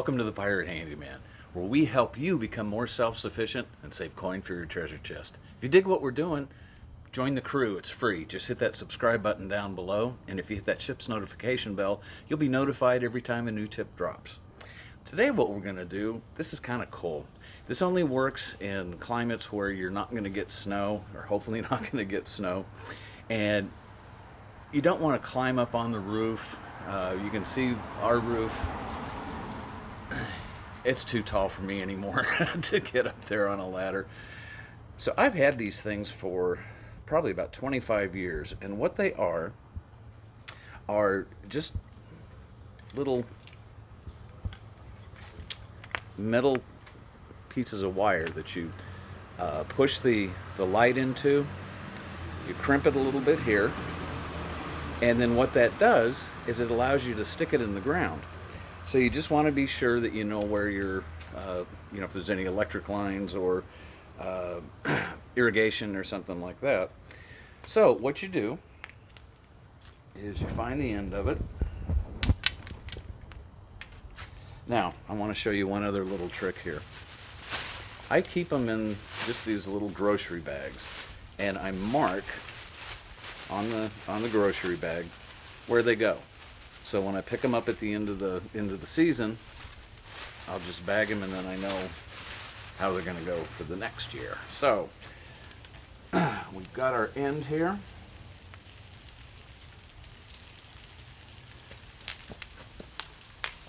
Welcome to the Pirate Handyman, where we help you become more self-sufficient and save coin for your treasure chest. If you dig what we're doing, join the crew. It's free. Just hit that subscribe button down below, and if you hit that ship's notification bell, you'll be notified every time a new tip drops. Today what we're going to do, this is kind of cool. This only works in climates where you're not going to get snow, or hopefully not going to get snow, and you don't want to climb up on the roof. You can see our roof. It's too tall for me anymore to get up there on a ladder. So I've had these things for probably about 25 years, and what they are just little metal pieces of wire that you push the light into. You crimp it a little bit here, and then what that does is it allows you to stick it in the ground. So you just want to be sure that you know where your, if there's any electric lines or irrigation or something like that. So what you do is you find the end of it. Now, I want to show you one other little trick here. I keep them in just these little grocery bags, and I mark on the grocery bag where they go. So when I pick them up at the end of the season, I'll just bag them, and then I know how they're going to go for the next year. So we've got our end here.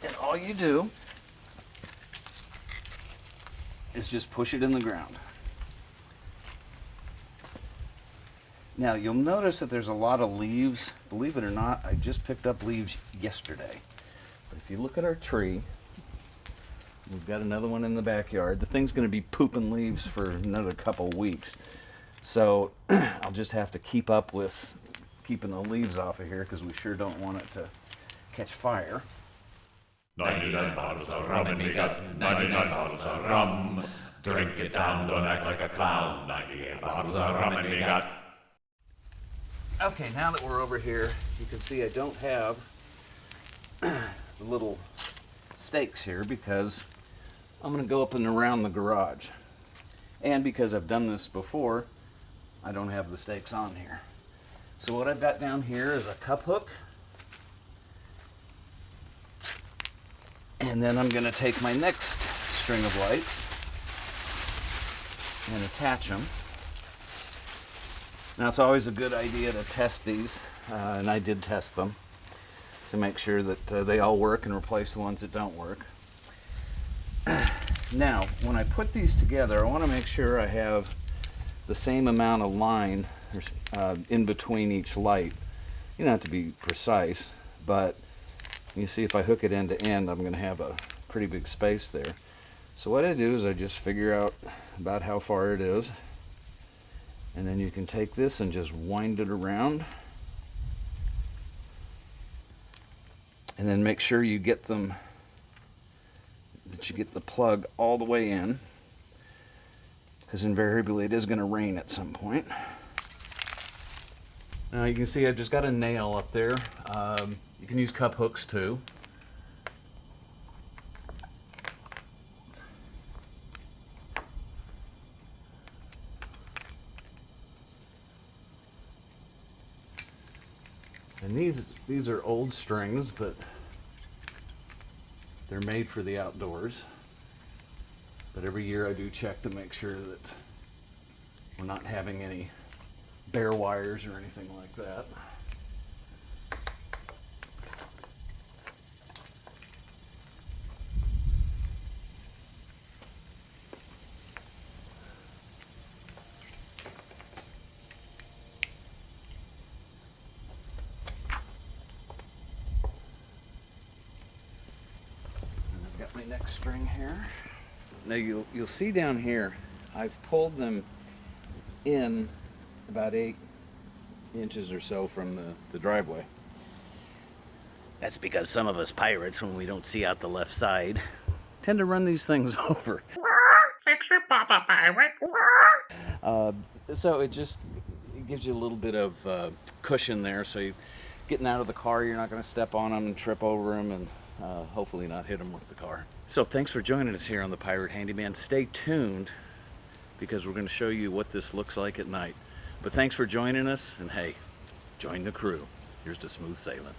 And all you do is just push it in the ground. Now you'll notice that there's a lot of leaves. Believe it or not, I just picked up leaves yesterday. But if you look at our tree, we've got another one in the backyard. The thing's going to be pooping leaves for another couple weeks. So I'll just have to keep up with keeping the leaves off of here, because we sure don't want it to catch fire. 99 bottles of rum in me gut, 99 bottles of rum. Drink it down, don't act like a clown. 98 bottles of rum in me gut. Okay, now that we're over here, you can see I don't have the little stakes here because I'm going to go up and around the garage. And because I've done this before, I don't have the stakes on here. So what I've got down here is a cup hook. And then I'm going to take my next string of lights and attach them. Now it's always a good idea to test these, and I did test them to make sure that they all work and replace the ones that don't work. Now when I put these together, I want to make sure I have the same amount of line in between each light. You don't have to be precise, but you see if I hook it end to end, I'm going to have a pretty big space there. So what I do is I just figure out about how far it is, and then you can take this and just wind it around, and then make sure you get them, that you get the plug all the way in, because invariably it is going to rain at some point. Now you can see I've just got a nail up there. You can use cup hooks too. And these are old strings, but they're made for the outdoors. But every year I do check to make sure that we're not having any bare wires or anything like that. My next string here. Now you'll see down here I've pulled them in about 8 inches or so from the driveway. That's because some of us pirates, when we don't see out the left side, tend to run these things over. Fix your papa pirate. So it gives you a little bit of cushion there, so you getting out of the car, you're not going to step on them and trip over them, and hopefully not hit them with the car. So thanks for joining us here on the Pirate Handyman. Stay tuned because we're going to show you what this looks like at night. But thanks for joining us, and hey, join the crew. Here's to smooth sailing.